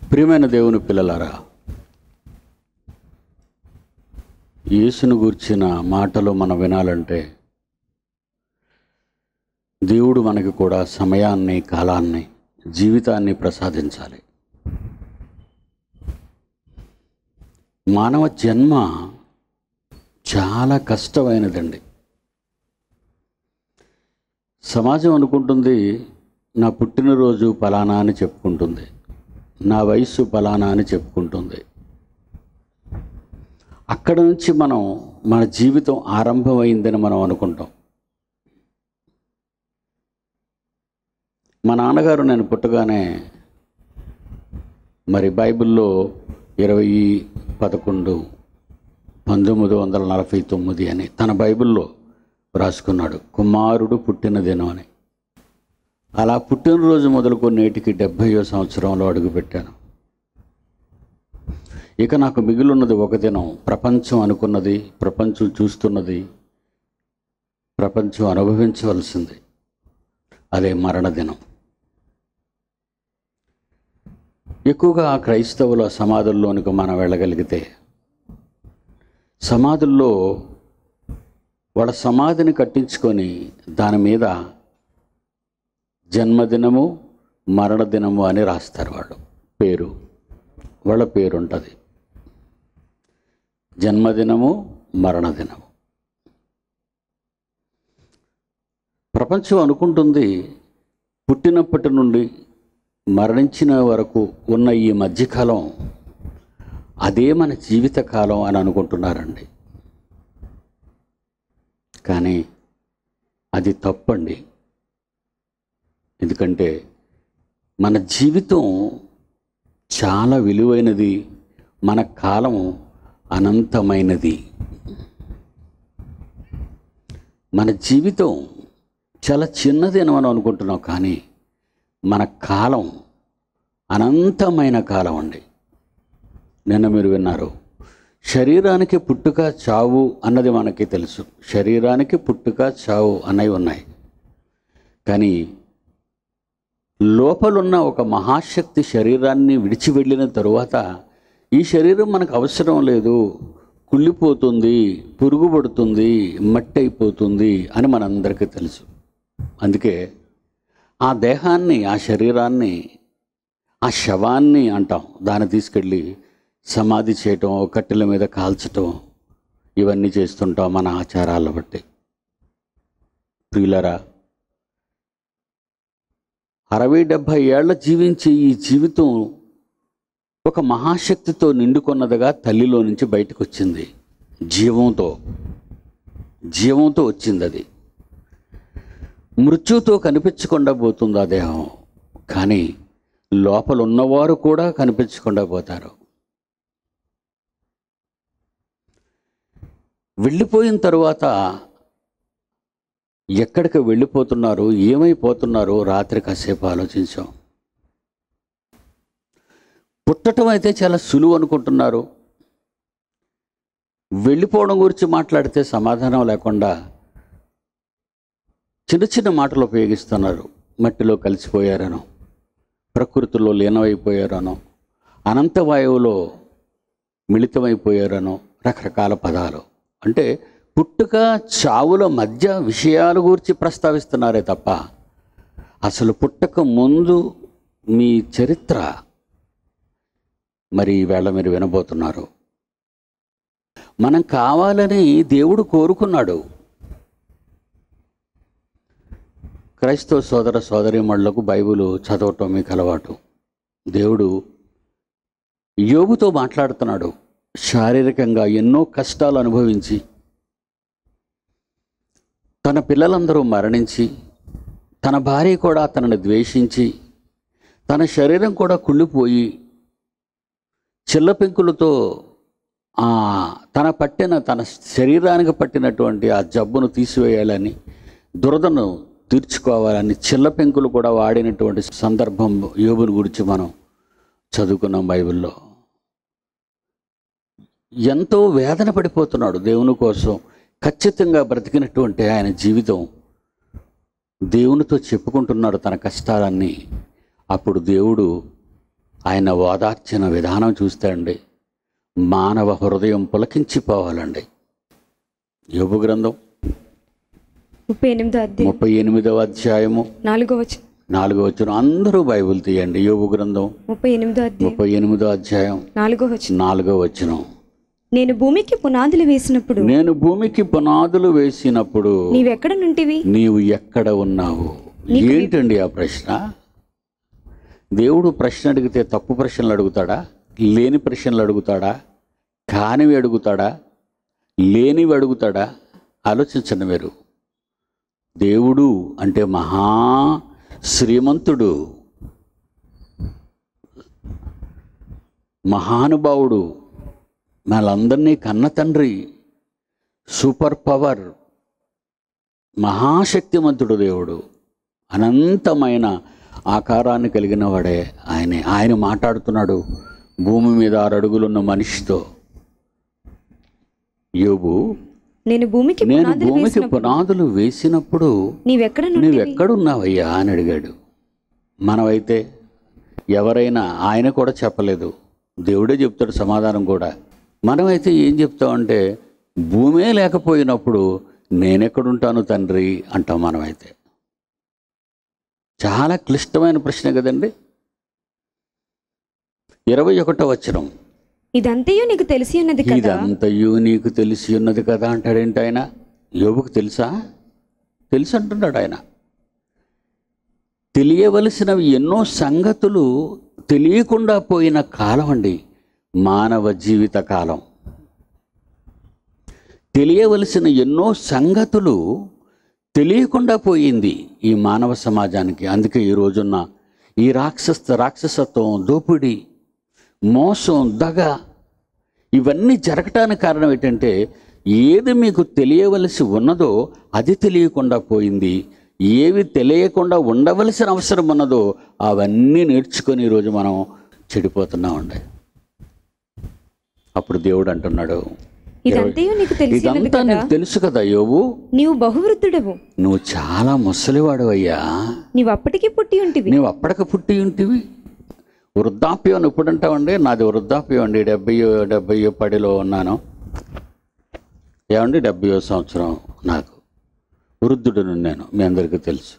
ప్రియమైన దేవుని పిల్లలారా, యేసును గూర్చిన మాటలు మనం వినాలంటే దేవుడు మనకి కూడా సమయాన్ని, కాలాన్ని, జీవితాన్ని ప్రసాదించాలి. మానవ జన్మ చాలా కష్టమైనదండి. సమాజం అనుకుంటుంది నా పుట్టినరోజు పలానా అని చెప్పుకుంటుంది, నా వయస్సు పలానా అని చెప్పుకుంటుంది. అక్కడ నుంచి మన జీవితం ఆరంభమైందని మనం అనుకుంటాం. మా నాన్నగారు నేను పుట్టగానే బైబిల్లో 20/11/1949 అని తన బైబిల్లో రాసుకున్నాడు, కుమారుడు పుట్టిన దినం అని. అలా పుట్టినరోజు మొదలుకొని నేటికి 70వ సంవత్సరంలో అడుగుపెట్టాను. ఇక నాకు మిగిలిన్నది ఒక దినం, ప్రపంచం అనుకున్నది, ప్రపంచం చూస్తున్నది, ప్రపంచం అనుభవించవలసింది, అదే మరణదినం. ఎక్కువగా క్రైస్తవుల సమాధుల్లోనికి మనం వెళ్ళగలిగితే, సమాధుల్లో వాళ్ళ సమాధిని కట్టించుకొని దాని మీద జన్మదినము, మరణదినము అని రాస్తారు. వాళ్ళ పేరు ఉంటుంది, జన్మదినము, మరణదినము. ప్రపంచం అనుకుంటుంది పుట్టినప్పటి నుండి మరణించిన వరకు ఉన్న ఈ మధ్యకాలం అదే మన జీవితకాలం అని అనుకుంటున్నారండి. కానీ అది తప్పండి. ఎందుకంటే మన జీవితం చాలా విలువైనది, మన కాలం అనంతమైనది. మన జీవితం చాలా చిన్నది అని మనం అనుకుంటున్నాం, కానీ మన కాలం అనంతమైన కాలం అండి. నిన్న మీరు విన్నారు, శరీరానికి పుట్టుక చావు అన్నది మనకి తెలుసు. శరీరానికి పుట్టుక చావు అన్నవి ఉన్నాయి. కానీ లోపలున్న ఒక మహాశక్తి శరీరాన్ని విడిచి వెళ్ళిన తరువాత ఈ శరీరం మనకు అవసరం లేదు, కుళ్ళిపోతుంది, పురుగుపడుతుంది, మట్టి అయిపోతుంది అని మనందరికీ తెలుసు. అందుకే ఆ దేహాన్ని, ఆ శరీరాన్ని, ఆ శవాన్ని అంటాం, దాన్ని తీసుకెళ్ళి సమాధి చేయటం, కట్టెల మీద కాల్చటం, ఇవన్నీ చేస్తుంటాం మన ఆచారాలను బట్టి. ప్రియులరా, 60-70 ఏళ్ల జీవించే ఈ జీవితం ఒక మహాశక్తితో నిండుకొన్నదిగా తల్లిలో నుంచి బయటకు వచ్చింది. జీవంతో వచ్చింది. అది మృత్యుతో కనిపించకుండా పోతుంది ఆ దేహం. కానీ లోపల ఉన్నవారు కూడా కనిపించకుండా పోతారు. వెళ్ళిపోయిన తరువాత ఎక్కడికి వెళ్ళిపోతున్నారు, ఏమైపోతున్నారో రాత్రి కాసేపు ఆలోచించాం. పుట్టడం అయితే చాలా సులువు అనుకుంటున్నారు. వెళ్ళిపోవడం గురించి మాట్లాడితే సమాధానం లేకుండా చిన్న చిన్న మాటలు ఉపయోగిస్తున్నారు. మట్టిలో కలిసిపోయారనో, ప్రకృతిలో లీనమైపోయారనో, అనంతవాయువులో మిళితమైపోయారనో, రకరకాల పదాలు. అంటే పుట్టుక చావుల మధ్య విషయాల గురించి ప్రస్తావిస్తున్నారే తప్ప అసలు పుట్టక ముందు మీ చరిత్ర ఈవేళ మీరు వినబోతున్నారు. మనం కావాలని దేవుడు కోరుకున్నాడు. క్రైస్తవ సోదర సోదరీమణులకు బైబిల్ చదవటం మీకు అలవాటు. దేవుడు యోబుతో మాట్లాడుతున్నాడు. శారీరకంగా ఎన్నో కష్టాలు అనుభవించి, తన పిల్లలందరూ మరణించి, తన భార్య కూడా తనని ద్వేషించి, తన శరీరం కూడా కుళ్ళిపోయి, చిల్లపెంకులతో తన శరీరానికి పట్టినటువంటి ఆ జబ్బును తీసివేయాలని, దురదను తీర్చుకోవాలని చిల్లపెంకులు కూడా వాడినటువంటి సందర్భం యోబుని గురించి మనం చదువుకున్నాం బైబిల్లో. ఎంతో వేదన పడిపోతున్నాడు దేవుని కోసం. ఖచ్చితంగా బ్రతికినటువంటి ఆయన జీవితం దేవునితో చెప్పుకుంటున్నాడు తన కష్టాలన్నీ. అప్పుడు దేవుడు ఆయన ఓదార్చిన విధానం చూస్తే అండి మానవ హృదయం పులకించిపోవాలండి. యోబు గ్రంథం 38వ అధ్యాయము 4వ వచనం. అందరూ బైబిల్ తీయండి. యోబు గ్రంథం 38వ అధ్యాయం 4వ వచనం. నేను భూమికి పునాదులు వేసినప్పుడు నీవెక్కడ నుంటివి? నీవు ఎక్కడ ఉన్నావు? ఏంటండి ఆ ప్రశ్న? దేవుడు ప్రశ్న అడిగితే తప్పు ప్రశ్నలు అడుగుతాడా? లేని ప్రశ్నలు అడుగుతాడా? కానివి అడుగుతాడా? లేనివి అడుగుతాడా? ఆలోచించండి మీరు. దేవుడు అంటే మహా శ్రీమంతుడు, మహానుభావుడు, వాళ్ళందరినీ కన్న తండ్రి, సూపర్ పవర్, మహాశక్తిమంతుడు దేవుడు, అనంతమైన ఆకారాన్ని కలిగిన వాడే ఆయనే. ఆయన మాట్లాడుతున్నాడు భూమి మీద 6 అడుగులున్న మనిషితో. యోబు, నేను భూమికి పునాదులు వేసినప్పుడు నీవెక్కడున్నావయ్యా అని అడిగాడు. మనమైతే ఎవరైనా, ఆయన కూడా చెప్పలేదు, దేవుడే చెప్తాడు సమాధానం కూడా. మనమైతే ఏం చెప్తామంటే భూమే లేకపోయినప్పుడు నేనెక్కడుంటాను తండ్రి అంటాం. మనమైతే చాలా క్లిష్టమైన ప్రశ్న కదండి. 21వ వచనం. ఇదంతయు నీకు తెలిసి ఉన్నది కదా. ఇదంతయు నీకు తెలిసి ఉన్నది కదా అంటాడేంటి ఆయన? యోబుకు తెలుసా? తెలుసు అంటున్నాడు ఆయన. తెలియవలసినవి ఎన్నో సంగతులు తెలియకుండా పోయిన కాలం అండి మానవ జీవిత కాలం. తెలియవలసిన ఎన్నో సంగతులు తెలియకుండా పోయింది ఈ మానవ సమాజానికి. అందుకే ఈ రోజున్న ఈ రాక్షసత్వం, దోపిడీ, మోసం, దగ, ఇవన్నీ జరగటానికి కారణం ఏంటంటే ఏది మీకు తెలియవలసి ఉన్నదో అది తెలియకుండా పోయింది. ఏవి తెలియకుండా ఉండవలసిన అవసరం ఉన్నదో అవన్నీ నేర్చుకొని ఈరోజు మనం చెడిపోతున్నామండి. అప్పుడు దేవుడు అంటున్నాడు, ఇదంతా నీకు తెలుసు కదా యోబు, నీవు బహువృద్ధుడవు, నువ్వు చాలా ముసలివాడు అయ్యా, నీవు అప్పటికి పుట్టి ఉంటివి. వృద్ధాప్యం అని ఇప్పుడు అంటామండి. నాది వృద్ధాప్యం అండి. 70 పడిలో ఉన్నాను ఏమండి. 70వ సంవత్సరం నాకు. వృద్ధుడును నేను, మీ అందరికీ తెలుసు.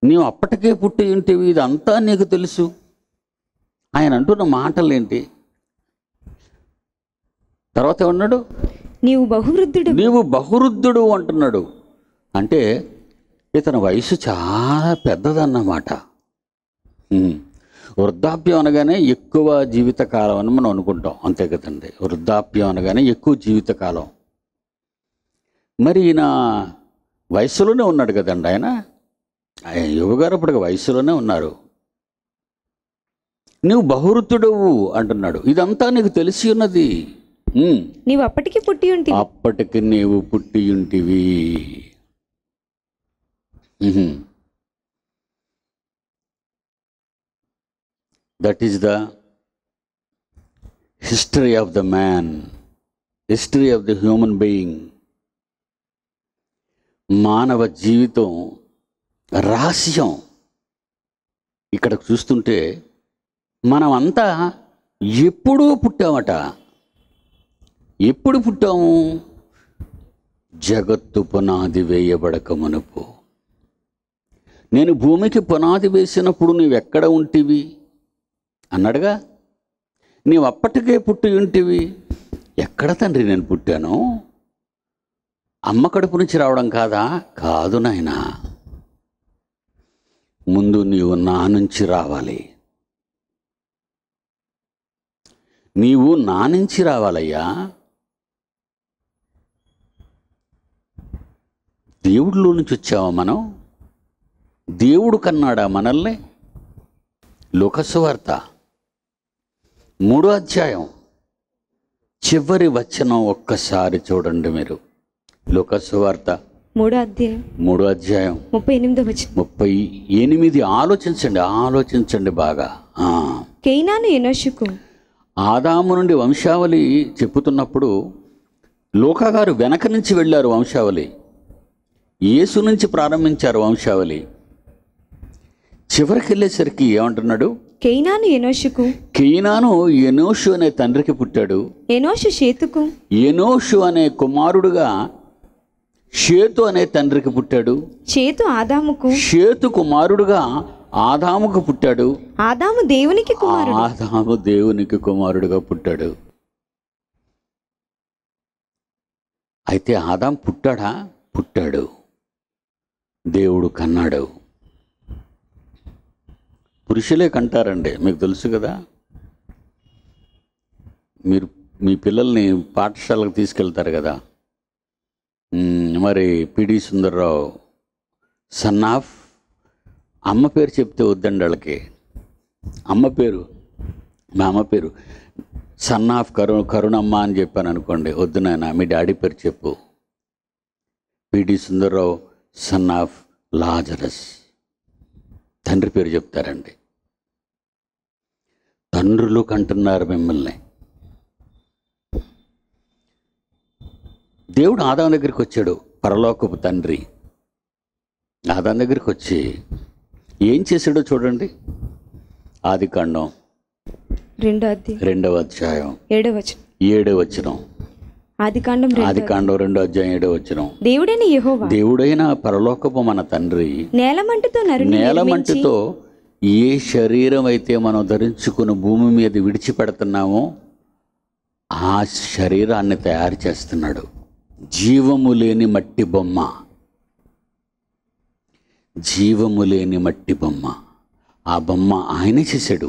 నీవు అప్పటికే పుట్టి ఉంటివి, ఇదంతా నీకు తెలుసు. ఆయన అంటున్న మాటలు ఏంటి? తర్వాత ఏమన్నాడు? నీవు బహువృద్ధుడు అంటున్నాడు. అంటే ఇతని వయసు చాలా పెద్దదన్నమాట. వృద్ధాప్యం అనగానే ఎక్కువ జీవితకాలం అని మనం అనుకుంటాం, అంతే కదండి. వృద్ధాప్యం అనగానే ఎక్కువ జీవితకాలం. మరి ఈయన వయసులోనే ఉన్నాడు కదండి. ఆయన యువగారు అప్పటికి వయసులోనే ఉన్నారు. నువ్వు బహువృద్ధుడవు అంటున్నాడు. ఇదంతా నీకు తెలిసి ఉన్నది. నీవు అప్పటికి నీవు పుట్టి ఉంటివి. That is the history of the man, history of the human being. మానవ జీవితం రహస్యం. ఇక్కడ చూస్తుంటే మనమంతా ఎప్పుడూ పుట్టామట. ఎప్పుడు పుట్టాము? జగత్తు పునాది వేయబడక మునుపు. నేను భూమికి పునాది వేసినప్పుడు నీవెక్కడ ఉంటివి అన్నాడుగా. నీవు అప్పటికే పుట్టి ఉంటివి. ఎక్కడ తండ్రి నేను పుట్టాను? అమ్మ కడుపు నుంచి రావడం కాదా? కాదు నాయనా, ముందు నీవు నా నుంచి రావాలి. నీవు నా నుంచి రావాలయ్యా. దేవుడిలో నుంచి వచ్చావా మనం? దేవుడు కన్నాడా మనల్ని? లూకాసువార్త 3వ అధ్యాయం చివరి వచనం ఒక్కసారి చూడండి మీరు. లూకాసువార్త 3వ అధ్యాయం 38. ఆలోచించండి బాగా. కేయినాను ఎనోషుకు ఆదాము నుండి వంశావళి చెప్పుతున్నప్పుడు లూకా గారు వెనక నుంచి వెళ్ళారు వంశావళి. యేసు నుంచి ప్రారంభించారు వంశావళి. చివరికి వెళ్ళేసరికి ఏమంటున్నాడు? కేయినాను ఎనోషుకు, కేయినాను ఎనోషు అనే తండ్రికి పుట్టాడు. ఎనోషు షేతుకు, ఎనోషు అనే కుమారుడుగా షేతు అనే తండ్రికి పుట్టాడు. షేతు ఆదాముకు, షేతు కుమారుడుగా ఆదాముకు పుట్టాడు. ఆదాము దేవునికి కుమారుడు. ఆదాము దేవునికి కుమారుడుగా పుట్టాడు. అయితే ఆదాం పుట్టాడా? పుట్టాడు. దేవుడు కన్నాడు. పురుషులే కంటారండి, మీకు తెలుసు కదా. మీరు మీ పిల్లల్ని పాఠశాలకు తీసుకెళ్తారు కదా. మరి పిడి సుందర్రావు సన్ ఆఫ్, అమ్మ పేరు చెప్తే వద్దండి వాళ్ళకి. అమ్మ పేరు, మా అమ్మ పేరు సన్ ఆఫ్ కరుణమ్మ అని చెప్పాను అనుకోండి, వద్దు నాయన మీ డాడీ పేరు చెప్పు. పిడి సుందర్రావు సన్ ఆఫ్ లాజరస్, తండ్రి పేరు చెప్తారండి. తండ్రులు కంటున్నారు మిమ్మల్ని. దేవుడు ఆదాం దగ్గరికి వచ్చాడు, పరలోకపు తండ్రి. ఆదాం దగ్గరికి వచ్చి ఏం చేశాడో చూడండి. ఆదికాండం 2వ అధ్యాయం 7వ వచనం. ఆదికాండం 2వ అధ్యాయం 7వ వచనం. దేవుడైన యెహోవా, దేవుడైన పరలోకపు మన తండ్రి నేలమంటుతో ఏ శరీరం అయితే మనం ధరించుకుని భూమి మీద విడిచిపెడుతున్నామో ఆ శరీరాన్ని తయారు చేస్తున్నాడు. జీవము లేని మట్టి బొమ్మ, జీవము లేని మట్టి బొమ్మ. ఆ బొమ్మ ఆయనే చేశాడు.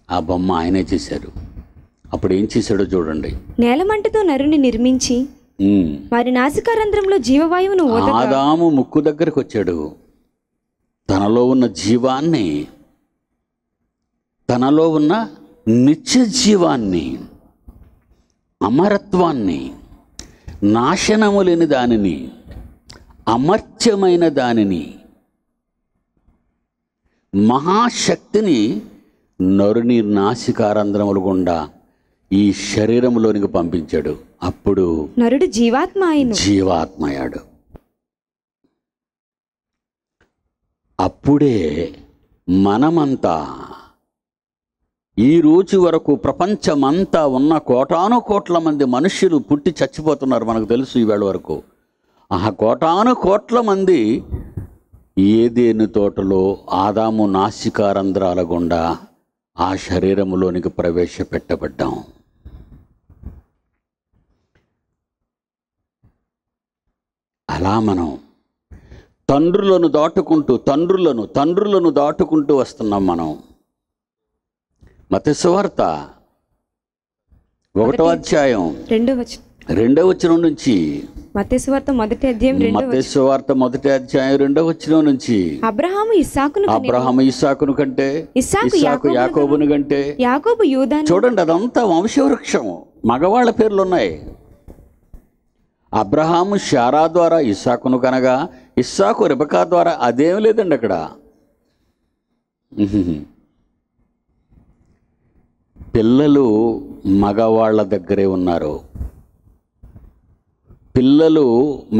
ఆ బొమ్మ ఆయనే చేశాడు. అప్పుడు ఏం చేశాడో చూడండి. నేలమంటతో నరుని నిర్మించి వారి నాసికారంధ్రంలో జీవవాయువును ఊదగా, ఆదాము ముక్కు దగ్గరకు వచ్చాడు. తనలో ఉన్న జీవాన్ని, తనలో ఉన్న నిత్య జీవాన్ని, అమరత్వాన్ని, నాశనము లేని దానిని, అమర్త్యమైన దానిని, మహాశక్తిని నరుని నాసికారంధ్రముల గుండా ఈ శరీరంలోనికి పంపించాడు. అప్పుడు నరుడు జీవాత్మయ్యాడు. అప్పుడే మనమంతా ఈ రోజు వరకు ప్రపంచమంతా ఉన్న కోటాను కోట్ల మంది మనుష్యులు పుట్టి చచ్చిపోతున్నారు, మనకు తెలుసు ఈవేళ వరకు. ఆ కోటాను కోట్ల మంది ఏదేను తోటలో ఆదాము నాసికారంధ్రాల గుండా ఆ శరీరములోనికి ప్రవేశపెట్టబడ్డాం. అలా మనం తండ్రులను దాటుకుంటూ వస్తున్నాం. మనం మత్తయి సువార్త 1వ అధ్యాయం 2వ వచనం నుంచి, మత్తయి సువార్త 1వ అధ్యాయం 2వ వచనం నుంచి, అబ్రహాము ఇస్సాకును కంటే, ఇస్సాకు యాకోబును కంటే, యాకోబు యూదాను. చూడండి, అదంతా వంశవృక్షం. మగవాళ్ళ పేర్లు ఉన్నాయి. అబ్రహాము శారా ద్వారా ఇస్సాకును కనగా, ఇస్సాకు రిబకా ద్వారా. అదేం లేదండి అక్కడ. పిల్లలు మగవాళ్ళ దగ్గరే ఉన్నారు. పిల్లలు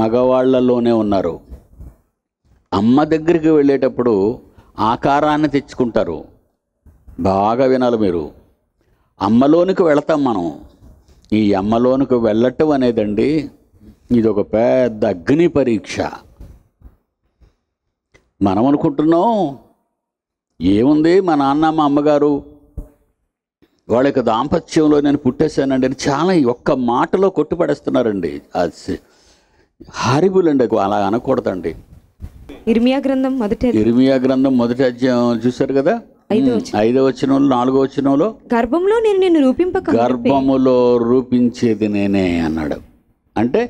మగవాళ్లలోనే ఉన్నారు. అమ్మ దగ్గరికి వెళ్ళేటప్పుడు ఆకారాన్ని తెచ్చుకుంటారు. బాగా వినాలి మీరు. అమ్మలోనికి వెళతాం మనం. ఈ అమ్మలోనికి వెళ్ళటం అనేదండి, ఇది ఒక పెద్ద అగ్ని పరీక్ష. మనం అనుకుంటున్నాం ఏముంది, మా నాన్న మా అమ్మగారు వాళ్ళ యొక్క దాంపత్యంలో నేను పుట్టేశానండి అని చాలా ఒక్క మాటలో కొట్టుపడేస్తున్నారండి. అది హారిబుల్ అండి, అలా అనకూడదండి. ఇర్మియా గ్రంథం మొదటి అధ్యాయం చూశారు కదా, 5వ వచనంలో 4వ వచనంలో, గర్భంలో నేను నిన్ను రూపింపక, గర్భములో రూపించేది నేనే అన్నాడు. అంటే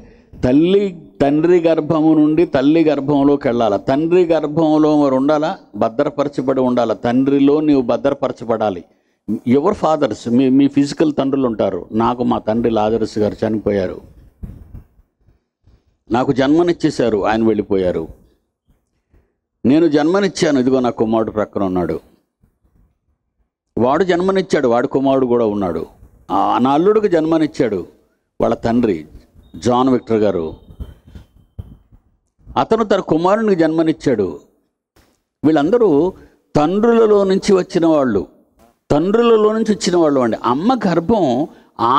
తండ్రి గర్భము నుండి తల్లి గర్భంలోకి వెళ్ళాలి. తండ్రి గర్భంలో మరి ఉండాలా, భద్రపరచబడి ఉండాలి. తండ్రిలో నీవు భద్రపరచబడాలి. యువర్ ఫాదర్స్, మీ ఫిజికల్ తండ్రులు ఉంటారు. నాకు మా తండ్రి లాజరస్ గారు చనిపోయారు. నాకు జన్మనిచ్చేశారు, ఆయన వెళ్ళిపోయారు. నేను జన్మనిచ్చాను, ఇదిగో నా కుమారుడు ప్రక్కన ఉన్నాడు. వాడు జన్మనిచ్చాడు, వాడి కుమారుడు కూడా ఉన్నాడు. నా అల్లుడికి జన్మనిచ్చాడు వాళ్ళ తండ్రి జాన్ విక్టర్ గారు. అతను తన కుమారునికి జన్మనిచ్చాడు. వీళ్ళందరూ తండ్రులలో నుంచి వచ్చిన వాళ్ళు, తండ్రులలో నుంచి వచ్చిన వాళ్ళు అండి. అమ్మ గర్భం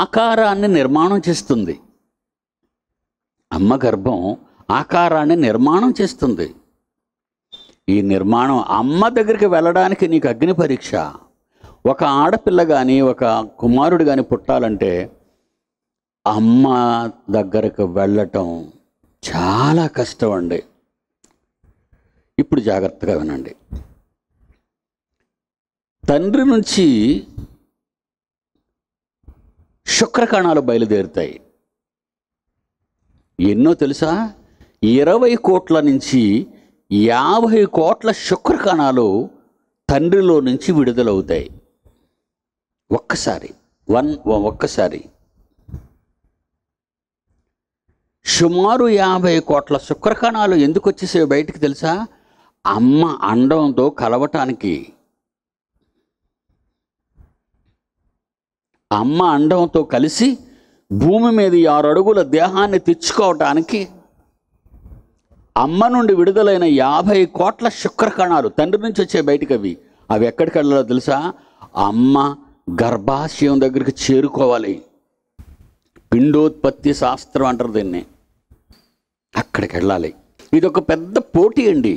ఆకారాన్ని నిర్మాణం చేస్తుంది. అమ్మ గర్భం ఆకారాన్ని నిర్మాణం చేస్తుంది. ఈ నిర్మాణం అమ్మ దగ్గరికి వెళ్ళడానికి నీకు అగ్ని పరీక్ష. ఒక ఆడపిల్ల కానీ ఒక కుమారుడు కానీ పుట్టాలంటే అమ్మ దగ్గరకు వెళ్ళటం చాలా కష్టం అండి. ఇప్పుడు జాగ్రత్తగా వినండి. తండ్రి నుంచి శుక్రకణాలు బయలుదేరుతాయి. ఎన్నో తెలుసా? 20 కోట్ల నుంచి 50 కోట్ల శుక్రకణాలు తండ్రిలో నుంచి విడుదలవుతాయి ఒక్కసారి. ఒక్కసారి సుమారు 50 కోట్ల శుక్రకణాలు ఎందుకు వచ్చేసేవి బయటికి తెలుసా? అమ్మ అండంతో కలవటానికి. అమ్మ అండంతో కలిసి భూమి మీద 6 అడుగుల దేహాన్ని తెచ్చుకోవటానికి అమ్మ నుండి విడుదలైన 50 కోట్ల శుక్రకణాలు తండ్రి నుంచి వచ్చే బయటికి అవి ఎక్కడికి వెళ్ళాలో తెలుసా? అమ్మ గర్భాశయం దగ్గరికి చేరుకోవాలి. పిండోత్పత్తి శాస్త్రం అంటారు దీన్ని. అక్కడికి వెళ్ళాలి. ఇది ఒక పెద్ద పోటీ అండి.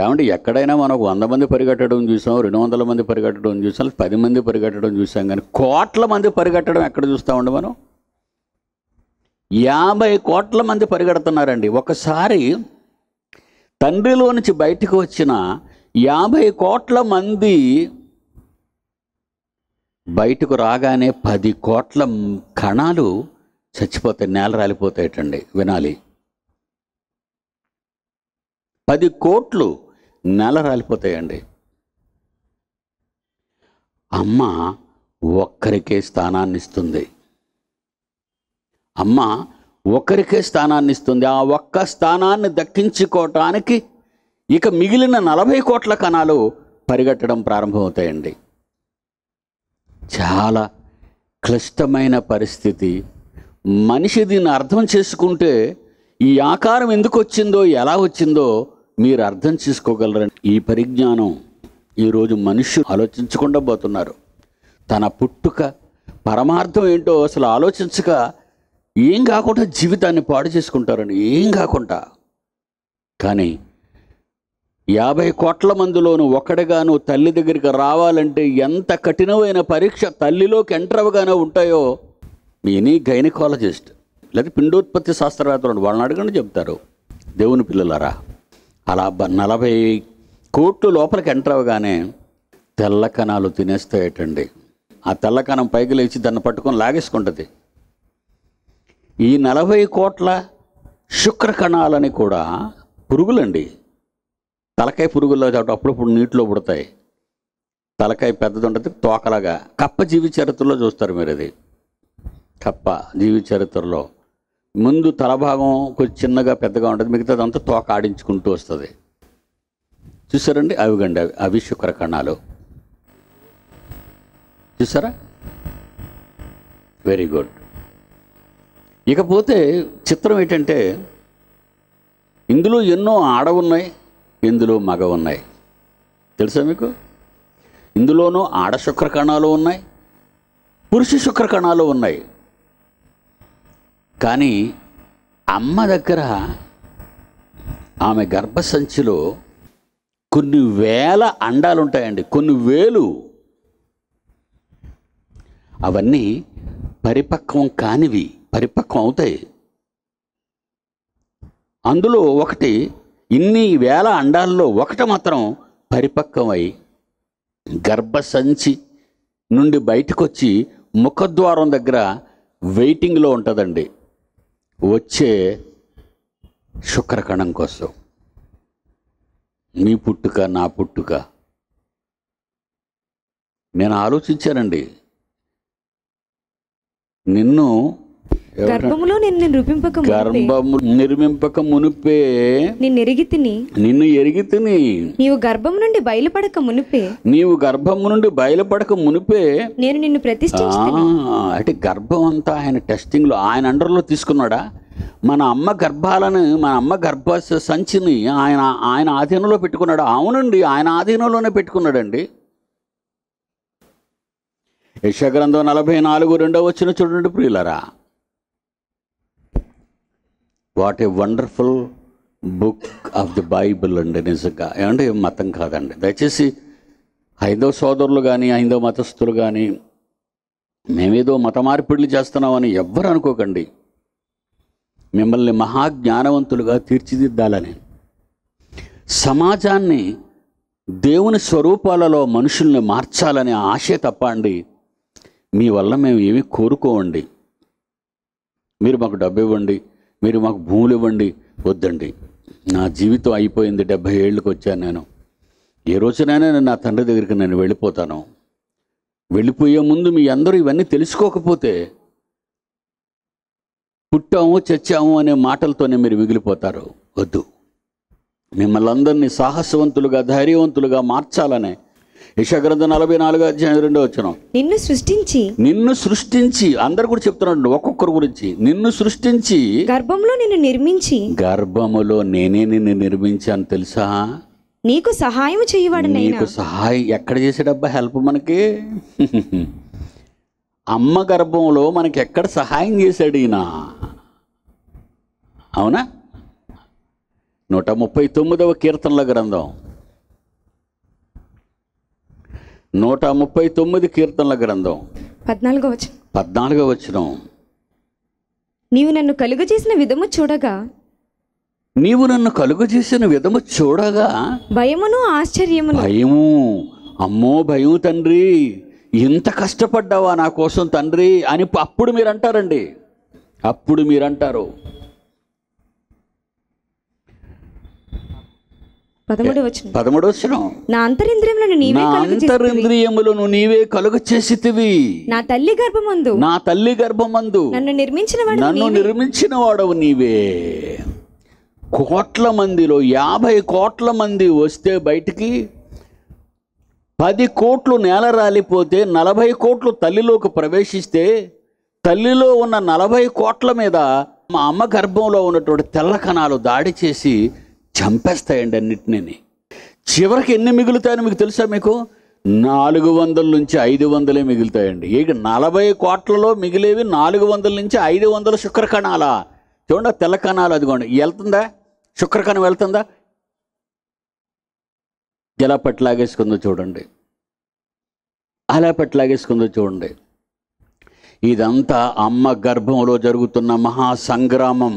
ఏమంటే ఎక్కడైనా మనం 100 మంది పరిగెట్టడం చూసాం, 200 మంది పరిగెట్టడం చూసాం, 10 మంది పరిగెట్టడం చూసాం, కానీ కోట్ల మంది పరిగెట్టడం ఎక్కడ చూస్తామండి మనం? 50 కోట్ల మంది పరిగెడుతున్నారండి. ఒకసారి తండ్రిలో నుంచి బయటకు వచ్చిన 50 కోట్ల మంది బయటకు రాగానే 10 కోట్ల కణాలు చచ్చిపోతాయి, నేల రాలిపోతాయటండి. వినాలి, 10 కోట్లు నేల రాలిపోతాయండి. అమ్మ ఒక్కరికే స్థానాన్ని ఇస్తుంది. అమ్మ ఒకరికే స్థానాన్ని ఇస్తుంది. ఆ ఒక్క స్థానాన్ని దక్కించుకోవటానికి ఇక మిగిలిన 40 కోట్ల కణాలు పరిగెట్టడం ప్రారంభమవుతాయండి. చాలా క్లిష్టమైన పరిస్థితి. మనిషి దీన్ని అర్థం చేసుకుంటే ఈ ఆకారం ఎందుకు వచ్చిందో, ఎలా వచ్చిందో మీరు అర్థం చేసుకోగలరండి. ఈ పరిజ్ఞానం ఈరోజు మనుషులు ఆలోచించకుండా పోతున్నారు. తన పుట్టుక పరమార్థం ఏంటో అసలు ఆలోచించక ఏం కాకుండా జీవితాన్ని పాడు చేసుకుంటారండి, ఏం కాకుండా. కానీ 50 కోట్ల మందిలోనూ ఒకటిగాను తల్లి దగ్గరికి రావాలంటే ఎంత కఠినమైన పరీక్ష తల్లిలోకి ఎంటర్ అవ్వగానే ఉంటాయో ఎనీ గైనకాలజిస్ట్ లేదా పిండోత్పత్తి శాస్త్రవేత్తలు వాళ్ళని అడగండి, చెప్తారు. దేవుని పిల్లలారా, అలా 40 కోట్లు లోపలికి ఎంటర్ అవ్వగానే తెల్ల కణాలు తినేస్తాయటండి. ఆ తెల్ల కణం పైకి లేచి దాన్ని పట్టుకొని లాగేసుకుంటుంది. ఈ 40 కోట్ల శుక్రకణాలని కూడా పురుగులండి. తలకాయ పురుగుల్లో అప్పుడప్పుడు నీటిలో పుడతాయి. తలకాయ పెద్దది ఉంటుంది, తోకలాగా. కప్ప జీవి చరిత్రలో చూస్తారు మీరు. అది కప్ప జీవి చరిత్రలో ముందు తలభాగం కొంచెం చిన్నగా పెద్దగా ఉంటుంది, మిగతాదంతా తోక ఆడించుకుంటూ వస్తుంది. చూసారండి? అవిగండి, అవి శుక్రకణాలు. చూసారా? Very good. ఇకపోతే చిత్రం ఏంటంటే ఇందులో ఎన్నో ఆడ ఉన్నాయి, ఇందులో మగ ఉన్నాయి. తెలుసా మీకు? ఇందులోనూ ఆడ శుక్రకణాలు ఉన్నాయి, పురుష శుక్రకణాలు ఉన్నాయి. కానీ అమ్మ దగ్గర ఆమె గర్భసంచిలో కొన్ని వేల అండాలు ఉంటాయండి, కొన్ని వేలు. అవన్నీ పరిపక్వం కానివి, పరిపక్వం అవుతాయి. అందులో ఒకటి, ఇన్ని వేల అండాల్లో ఒకటి మాత్రం పరిపక్వమై గర్భసంచి నుండి బయటకు వచ్చి ముఖద్వారం దగ్గర వెయిటింగ్లో ఉంటుందండి, వచ్చే శుక్రకణం కోసం. మీ పుట్టుక, నా పుట్టుక. నేను ఆలోచించానండి. నిన్ను గర్భములో నిన్ను గర్భము నిర్మింపక మునిపే నిన్ను ఎరిగి తిని నీవు గర్భము నుండి బయలుపడక మునిపే నేను నిన్ను ప్రతిష్ఠించితిని. అంటే గర్భం అంతా ఆయన టెస్టింగ్లో, ఆయన అండర్లో తీసుకున్నాడా? మన అమ్మ గర్భ సంచిని ఆయన ఆధీనంలో పెట్టుకున్నాడు. అవునండి, ఆయన ఆధీనంలోనే పెట్టుకున్నాడండి. యెషయా గ్రంథం 44:2 చూడండి ప్రియులరా. What a wonderful book of the Bible అండి. నిజంగా ఏమంటే మతం కాదండి. దయచేసి హైందవ సోదరులు కానీ హైందవ మతస్థులు కానీ మేమేదో మత మార్పిడులు చేస్తున్నామని ఎవ్వరు అనుకోకండి. మిమ్మల్ని మహాజ్ఞానవంతులుగా తీర్చిదిద్దాలని, సమాజాన్ని దేవుని స్వరూపాలలో మనుషుల్ని మార్చాలనే ఆశే తప్ప అండి మీ వల్ల మేము ఏమీ కోరుకోవండి. మీరు మాకు డబ్బు ఇవ్వండి, మీరు మాకు భూములు ఇవ్వండి, వద్దండి. నా జీవితం అయిపోయింది, 70 ఏళ్ళకి వచ్చాను నేను. ఏ రోజునైనా నేను నా తండ్రి దగ్గరికి నేను వెళ్ళిపోతాను. వెళ్ళిపోయే ముందు మీ అందరూ ఇవన్నీ తెలుసుకోకపోతే పుట్టాము చచ్చాము అనే మాటలతోనే మీరు మిగిలిపోతారు. వద్దు, మిమ్మల్ని అందరినీ సాహసవంతులుగా ధైర్యవంతులుగా మార్చాలనే యెషయా గ్రంథం 44:2 నిన్ను సృష్టించి అందరు కూడా చెప్తున్నాడు, ఒక్కొక్కరు గురించి. నిన్ను సృష్టించి గర్భంలో నేనే నిన్ను నిర్మించాను తెలుసా. నీకు సహాయం చేయవాడు. నీకు సహాయం ఎక్కడ చేసాడబ్బా హెల్ప్ మనకి? అమ్మ గర్భంలో మనకి ఎక్కడ సహాయం చేశాడు ఈయన? అవునా? 139వ కీర్తనల గ్రంథం 139 కీర్తనల గ్రంథం 14వ వచనం. నీవు నన్ను కలుగజేసిన విధము చూడగా భయము అమ్మో భయం తండ్రి, ఇంత కష్టపడ్డావా నా కోసం తండ్రి అని అప్పుడు మీరు అంటారండి. అప్పుడు మీరు అంటారు. 13వ వచనం. నా అంతరింద్రియములను నీవే కలుగ చేసితివి. నా తల్లి గర్భమందు నన్ను నిర్మించిన వాడవు నీవే. కోట్ల మందిలో 50 కోట్ల మంది వస్తే బయటికి 10 కోట్లు నేల రాలిపోతే 40 కోట్లు తల్లిలోకి ప్రవేశిస్తే తల్లిలో ఉన్న 40 కోట్ల మీద మా అమ్మ గర్భంలో ఉన్నటువంటి తెల్ల కణాలు దాడి చేసి చంపేస్తాయండి అన్నిటినీ. చివరికి ఎన్ని మిగులుతాయని మీకు తెలుసా? మీకు 400 నుంచి 500 మిగులుతాయండి. ఇక 40 కోట్లలో మిగిలేవి 400 నుంచి 500 శుక్రకణాలా? చూడండి, తెల్ల కణాలు అదిగోండి. వెళ్తుందా శుక్రకణం? వెళ్తుందా? ఎలా పట్లాగేసుకుందో చూడండి, అలా పట్లాగేసుకుందో చూడండి. ఇదంతా అమ్మ గర్భంలో జరుగుతున్న మహాసంగ్రామం.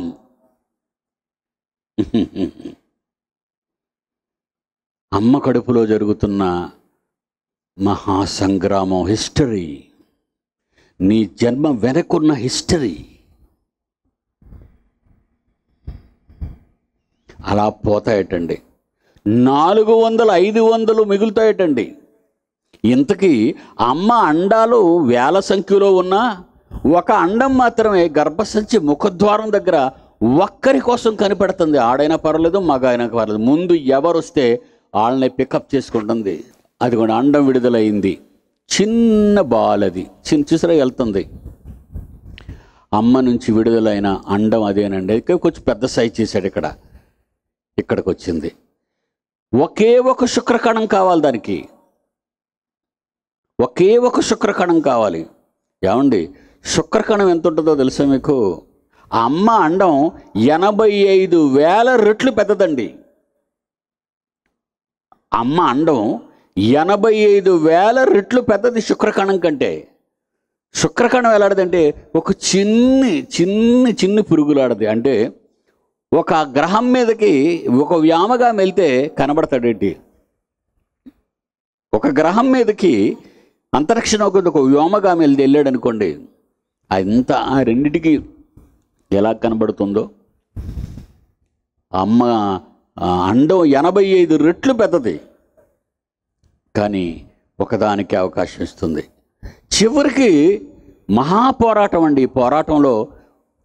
అమ్మ కడుపులో జరుగుతున్న మహాసంగ్రామం, హిస్టరీ. నీ జన్మ వెనకున్న హిస్టరీ. అలా పోతాయటండి. 400, 500 మిగులుతాయటండి. ఇంతకీ అమ్మ అండాలు వేల సంఖ్యలో ఉన్న ఒక అండం మాత్రమే గర్భసంచి ముఖద్వారం దగ్గర ఒక్కరి కోసం కనిపెడుతుంది. ఆడైనా పర్వాలేదు, మగ అయినా పర్వాలేదు, ముందు ఎవరు వస్తే వాళ్ళని పికప్ చేసుకుంటుంది. అది కూడా అండం విడుదలైంది. చిన్న బాల్, అది చూసిరా వెళ్తుంది. అమ్మ నుంచి విడుదలైన అండం అదేనండి. కొంచెం పెద్ద సైజ్ చేశాడు. ఇక్కడికి వచ్చింది. ఒకే ఒక శుక్రకణం కావాలి దానికి, ఒకే ఒక శుక్రకణం కావాలి. ఏమండి, శుక్రకణం ఎంత ఉంటుందో తెలుసా మీకు? అమ్మ అండం 85,000 రెట్లు పెద్దదండి. అమ్మ అండం 85,000 రెట్లు పెద్దది శుక్రకణం కంటే. శుక్రకణం ఎలాంటిదంటే ఒక చిన్ని పురుగులాడది. అంటే ఒక గ్రహం మీదకి ఒక వ్యామగా వెళ్తే కనబడతాడేంటి? ఒక గ్రహం మీదకి అంతరిక్షంలోకి ఒక వ్యోమగా వెళ్ళాడు అనుకోండి, అంత ఆ రెండిటికి ఎలా కనబడుతుందో. అమ్మ అండం 85 రెట్లు పెద్దది, కానీ ఒకదానికి అవకాశం ఇస్తుంది. చివరికి మహాపోరాటం అండి. ఈ పోరాటంలో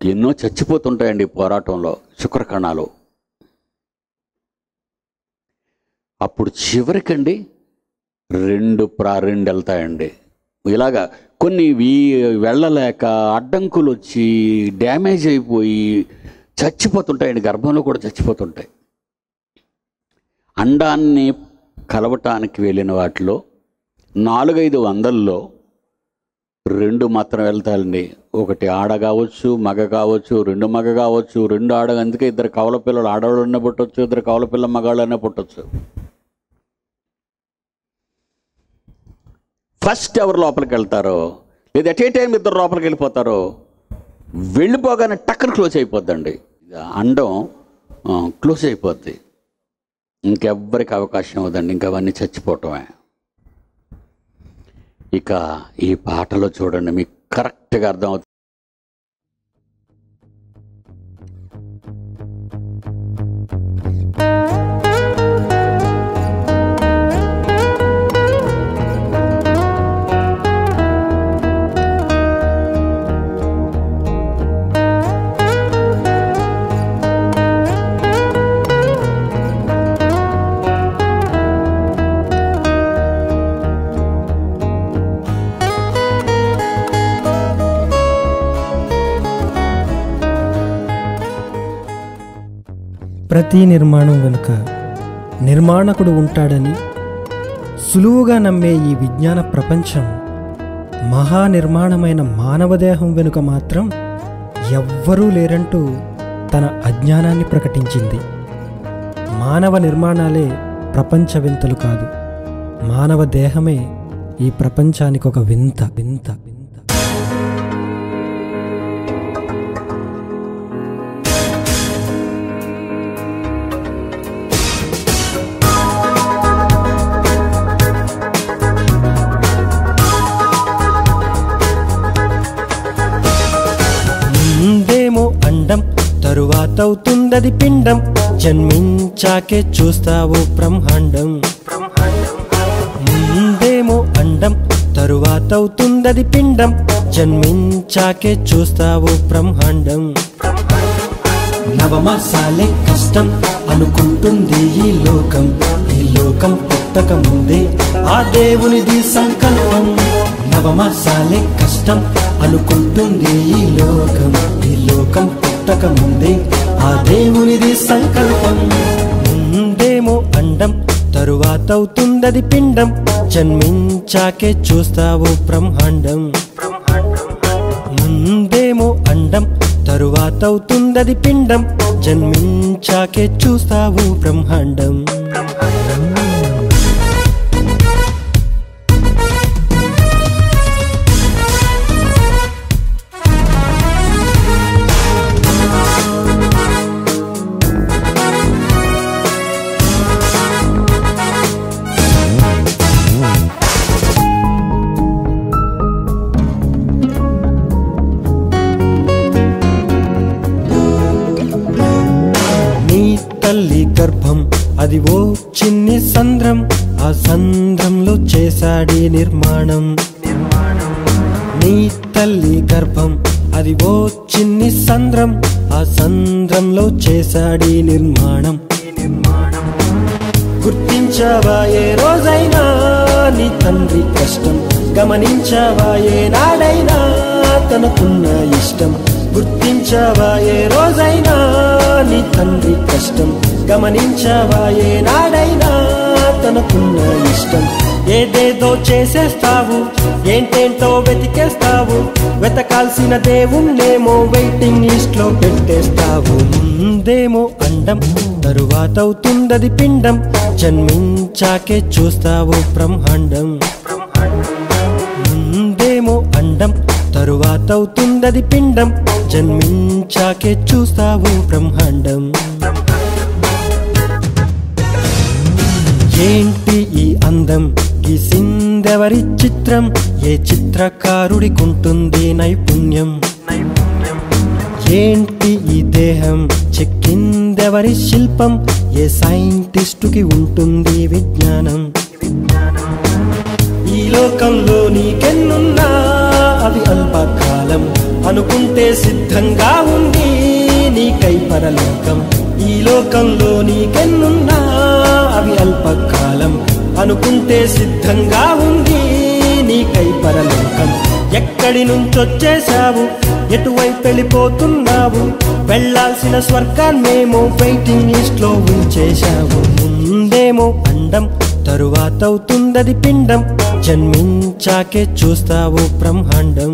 ఎన్నో చచ్చిపోతుంటాయండి. పోరాటంలో శుక్రకణాలు. అప్పుడు చివరికండి 2 వెళ్తాయండి. ఇలాగా కొన్ని వెళ్ళలేక అడ్డంకులు వచ్చి డ్యామేజ్ అయిపోయి చచ్చిపోతుంటాయండి, గర్భంలో కూడా చచ్చిపోతుంటాయి. అండాన్ని కలవటానికి వెళ్ళిన వాటిలో 4-5 వందల్లో 2 మాత్రం వెళ్తాయండి. ఒకటి ఆడ కావచ్చు, మగ కావచ్చు, 2 మగ కావచ్చు, 2 ఆడ. అందుకే 2 కవల పిల్లలు ఆడవాళ్ళనే పుట్టవచ్చు, 2 కవల పిల్ల మగవాళ్ళనే పుట్టవచ్చు. ఫస్ట్ ఎవరు లోపలికి వెళ్తారో, లేదా ఎట్ ఏ టైం 2 లోపలికి వెళ్ళిపోతారో, వెళ్ళిపోగానే టక్కన క్లోజ్ అయిపోద్దండి. అండం క్లోజ్ అయిపోద్ది, ఇంకెవ్వరికి అవకాశం ఇవ్వదండి, ఇంకా అవన్నీ చచ్చిపోవటమే. ఇక ఈ పాటలో చూడండి, మీకు కరెక్ట్గా అర్థమవుతుంది. ప్రతి నిర్మాణం వెనుక నిర్మాణకుడు ఉంటాడని సులువుగా నమ్మే ఈ విజ్ఞాన ప్రపంచం మహానిర్మాణమైన మానవదేహం వెనుక మాత్రం ఎవ్వరూ లేరంటూ తన అజ్ఞానాన్ని ప్రకటించింది. మానవ నిర్మాణాలే ప్రపంచ వింతలు కాదు, మానవ దేహమే ఈ ప్రపంచానికి ఒక వింత వింత వింత. ముందేమో అండం, తరువాతవుతుందది పిండం, జన్మించాకే చూస్తావు బ్రహ్మాండం. ముందేమో అండం, తరువాతవుతుందది పిండం, జన్మించాకే చూస్తావు బ్రహ్మాండం. నవమాసాలే కష్టం అనుకుంటుంది ఈ లోకం, ఈ లోకం పుట్టక ముందే ఆ దేవునిది సంకల్పం. నవమాసాలే కష్టం అనుకుంటుంది ఈ లోకం, ఈ లోకం పుట్టక ముందే ఆ దేవునిది సంకల్పం. ముందేమో అండం, తరువాతవుతుందది పిండం, జన్మించాకే చూస్తావు బ్రహ్మాండం. ముందేమో అండం, తరువాతవుతుందది పిండం, జన్మించాకే చూస్తావు బ్రహ్మాండం. తల్లి గర్భం అది ఓ చిన్ని సంద్రం, ఆ సంద్రంలో చేశాడి నిర్మాణం. నీ తల్లి గర్భం అది ఓ చిన్ని సంద్రం, ఆ సంద్రంలో చేశాడి నిర్మాణం. గుర్తించావా ఏ రోజైనా నీ తండ్రి కష్టం, గమనించావా ఏ నాడైనా తనకున్న ఇష్టం. గుర్తించావా ఏ రోజైనా నీ తండ్రి కష్టం, గమనించావా ఏ నాడైనా తనకున్న ఇష్టం. ఏదేదో చేసేస్తావు, ఏంటేంటో వెతికేస్తావు, వెతకాల్సిన దేవుణ్ణేమో వెయిటింగ్ లిస్ట్ లో పెట్టేస్తావు. ముందేమో అండం, తరువాతవుతుందది పిండం, జన్మించాకే చూస్తావు బ్రహ్మాండం. ముందేమో అండం, తరువాతవుతుందది పిండం, జన్మించాకే చూస్తావు బ్రహ్మాండం. ఏంటి ఈ అందం, ఈ సిందెవరి చిత్రం, ఏ చిత్రకారుడికుంటుంది నైపుణ్యం. ఏంటి ఈ దేహం, చెక్కిందెవరి శిల్పం, ఏ సైంటిస్టుకి ఉంటుంది విజ్ఞానం. ఈ లోకంలో నీకెన్నున్నా అవి అల్పకాలం, అనుకుంటే సిద్ధంగా ఉంది నీకై పరలోకం. ఈ లోకంలో నీకెన్నున్నా అవి అల్పకాలం, అనుకుంటే సిద్ధంగా ఉంది నీకై పరలోకం. ఎక్కడి నుంచొచ్చేశావు, ఎటువైపు వెళ్ళిపోతున్నావు? వెళ్ళాల్సిన స్వర్గాన్నేమో వెయిటింగ్ లిస్ట్ లో ఉంచేశావు. ముందేమో అండం, తరువాత అవుతుందది పిండం, జన్మించాకే చూస్తావు బ్రహ్మాండం.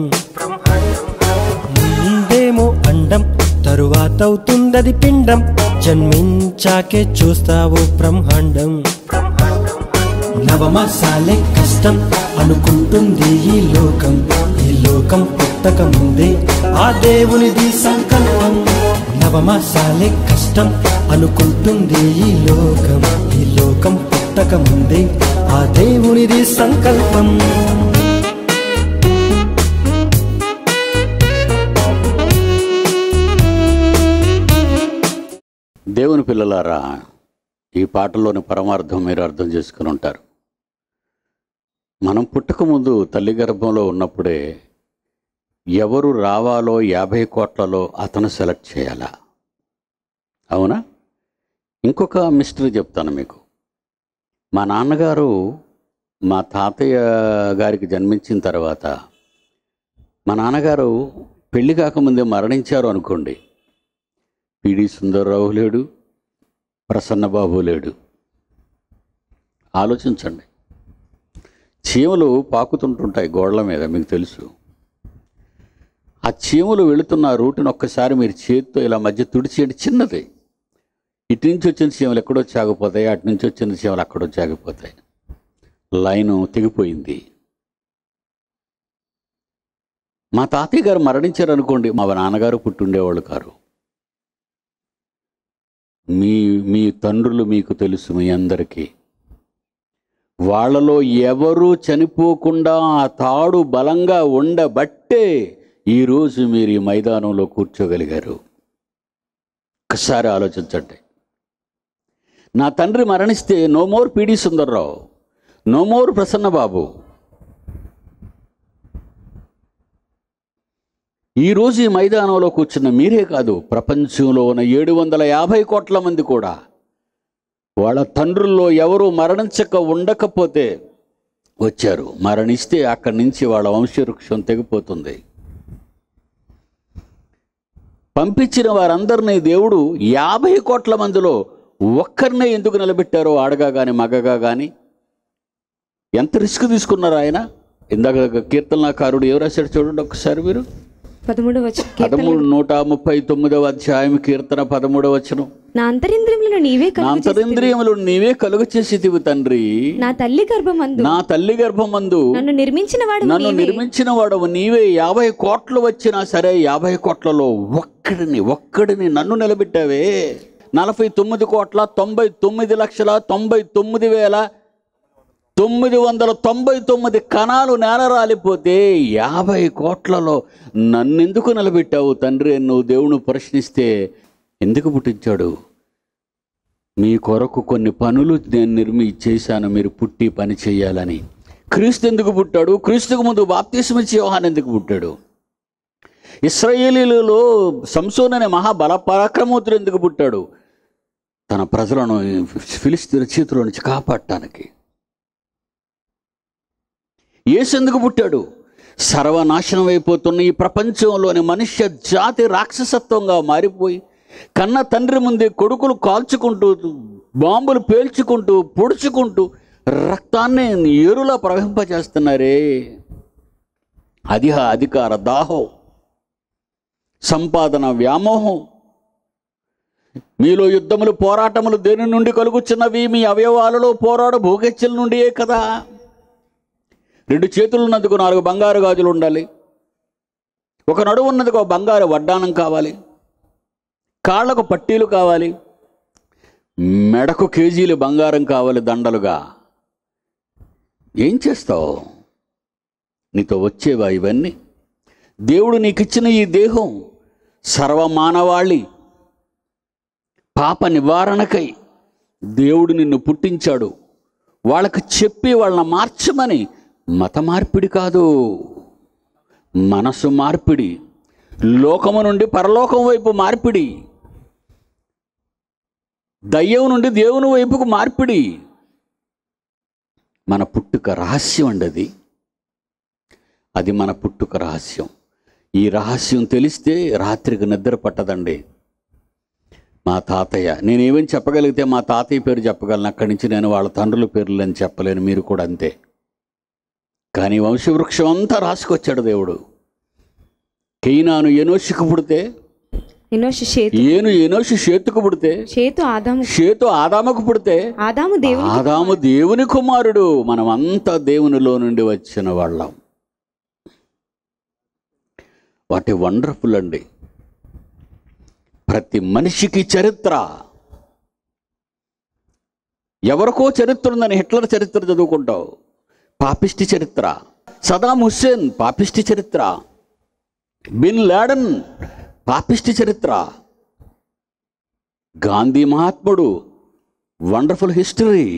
ముందేమో అండం, తరువాత అవుతుందది పిండం, జన్మించాకే చూస్తావు బ్రహ్మాండం. నవమాసాలే కష్టం అనుకుంటుంది ఈ లోకం, ఈ లోకం పుట్టక ముందే ఆ దేవునిది సంకల్పం. నవమాసాలే కష్టం అనుకుంటుంది ఈ లోకం పుట్టక ముందే ఆ దేవునిది సంకల్పం. దేవుని పిల్లలారా, ఈ పాటలోని పరమార్థం మీరు అర్థం చేసుకుని ఉంటారు. మనం పుట్టకముందు తల్లి గర్భంలో ఉన్నప్పుడే ఎవరు రావాలో 50 కోట్లలో అతను సెలెక్ట్ చేయాలా? అవునా? ఇంకొక మిస్టరీ చెప్తాను మీకు. మా నాన్నగారు మా తాతయ్య గారికి జన్మించిన తర్వాత మా నాన్నగారు పెళ్లి కాకముందే మరణించారు అనుకోండి, పిడి సుందర్రావు లేడు, ప్రసన్నబాబు లేడు. ఆలోచించండి. చీమలు పాకుతుంటుంటాయి గోడల మీద, మీకు తెలుసు. ఆ చీమలు వెళుతున్న రూటును ఒక్కసారి మీరు చేతితో ఇలా మధ్య తుడిచేయండి, చిన్నది. ఇటు నుంచి వచ్చిన చీమలు ఎక్కడో చాగిపోతాయి, అటు నుంచి వచ్చిన చీమలు అక్కడో చాగిపోతాయి. లైను తెగిపోయింది. మా తాతయ్య గారు మరణించారు అనుకోండి, మా నాన్నగారు పుట్టుండేవాళ్ళు కారు. మీ తండ్రులు మీకు తెలుసు, మీ అందరికీ. వాళ్ళలో ఎవరూ చనిపోకుండా ఆ తాడు బలంగా ఉండబట్టే ఈరోజు మీరు ఈ మైదానంలో కూర్చోగలిగారు. ఒక్కసారి ఆలోచించండి. నా తండ్రి మరణిస్తే నో మోర్ పిడి సుందర్రావు, నో మోర్ ప్రసన్నబాబు. ఈరోజు ఈ మైదానంలో కూర్చున్న మీరే కాదు, ప్రపంచంలో ఉన్న 750 కోట్ల మంది కూడా వాళ్ళ తండ్రుల్లో ఎవరు మరణించక ఉండకపోతే వచ్చారు. మరణిస్తే అక్కడి నుంచి వాళ్ళ వంశవృక్షం తెగిపోతుంది. పంపించిన వారందరినీ దేవుడు 50 కోట్ల మందిలో ఒక్కరినే ఎందుకు నిలబెట్టారో, ఆడగా కానీ మగగా కానీ? ఎంత రిస్క్ తీసుకున్నారు ఆయన? ఇందాక కీర్తనకారుడు ఎవరు రాశాడు చూడండి ఒకసారి మీరు. 139వ అధ్యాయం కీర్తన 13వ వచనం. నా అంతరింద్రియములను నీవే కలుగ చేసితివి తండ్రి, నా తల్లి గర్భమందు నన్ను నిర్మించిన వాడవు నీవే. 50 కోట్లు వచ్చినా సరే 50 కోట్లలో ఒక్కడిని నన్ను నిలబెట్టావే. 49,99,999 కణాలు నేల రాలిపోతే 50 కోట్లలో నన్నెందుకు నిలబెట్టావు తండ్రి అని నువ్వు దేవుని ప్రశ్నిస్తే, ఎందుకు పుట్టించాడు? మీ కొరకు కొన్ని పనులు నేను చేశాను, మీరు పుట్టి పని చేయాలని. క్రీస్తు ఎందుకు పుట్టాడు? క్రీస్తుకు ముందు బాప్తిస్మిచ్చే యోహాను ఎందుకు పుట్టాడు? ఇశ్రాయేలీలలో సంసోను అనే మహాబల పరాక్రమవంతుడు ఎందుకు పుట్టాడు? తన ప్రజలను ఫిలిష్తీయుల చేతిలో నుంచి కాపాడటానికి. యేసు ఎందుకు పుట్టాడు? సర్వనాశనం అయిపోతున్న ఈ ప్రపంచంలోని మనుష్య జాతి రాక్షసత్వంగా మారిపోయి కన్న తండ్రి ముందే కొడుకులు కాల్చుకుంటూ, బాంబులు పేల్చుకుంటూ, పొడుచుకుంటూ రక్తాన్ని ఏరులా ప్రవహింపజేస్తున్నారే. అధికార దాహం, సంపాదన వ్యామోహం. మీలో యుద్ధములు పోరాటములు దేని నుండి కలుగుచున్నవి? మీ అవయవాలలో పోరాడు భోగెచ్చల నుండియే కదా. 2 చేతులు ఉన్నందుకు 4 బంగారు గాజులు ఉండాలి. ఒక నడుము ఉన్నందుకు ఒక బంగారు వడ్డానం కావాలి. కాళ్లకు పట్టీలు కావాలి. మెడకు కేజీలు బంగారం కావాలి దండలుగా. ఏం చేస్తావు? నీతో వచ్చేవా ఇవన్నీ? దేవుడు నీకిచ్చిన ఈ దేహం సర్వమానవాళి పాప నివారణకై దేవుడు నిన్ను పుట్టించాడు. వాళ్ళకి చెప్పి వాళ్ళని మార్చమని. మత మార్పిడి కాదు, మనసు మార్పిడి. లోకము నుండి పరలోకం వైపు మార్పిడి. దయ్యం నుండి దేవుని వైపుకు మార్పిడి. మన పుట్టుక రహస్యం అండి అది. అది మన పుట్టుక రహస్యం. ఈ రహస్యం తెలిస్తే రాత్రికి నిద్ర పట్టదండి. మా తాతయ్య, నేనేమని చెప్పగలిగితే మా తాతయ్య పేరు చెప్పగలను, అక్కడి నుంచి నేను వాళ్ళ తండ్రుల పేర్లు అని చెప్పలేను. మీరు కూడా అంతే. కానీ వంశవృక్షం అంతా రాసుకొచ్చాడు దేవుడు. కేయినాను ఎనోషుకు పుడితే, ఎనోషు షేతుకు పుడితే, షేతు ఆదాముకు పుడితే, ఆదాము దేవుని కుమారుడు. మనం అంతా దేవునిలో నుండి వచ్చిన వాళ్ళం. వాటి వండర్ఫుల్ అండి. ప్రతి మనిషికి చరిత్ర. ఎవరికో చరిత్ర ఉందని హిట్లర్ చరిత్ర చదువుకుంటావు, పాపిష్టి చరిత్ర. సదాం హుస్సేన్ పాపిష్టి చరిత్ర. బిన్ లాడెన్ పాపిష్టి చరిత్ర. గాంధీ మహాత్ముడు వండర్ఫుల్ హిస్టరీ.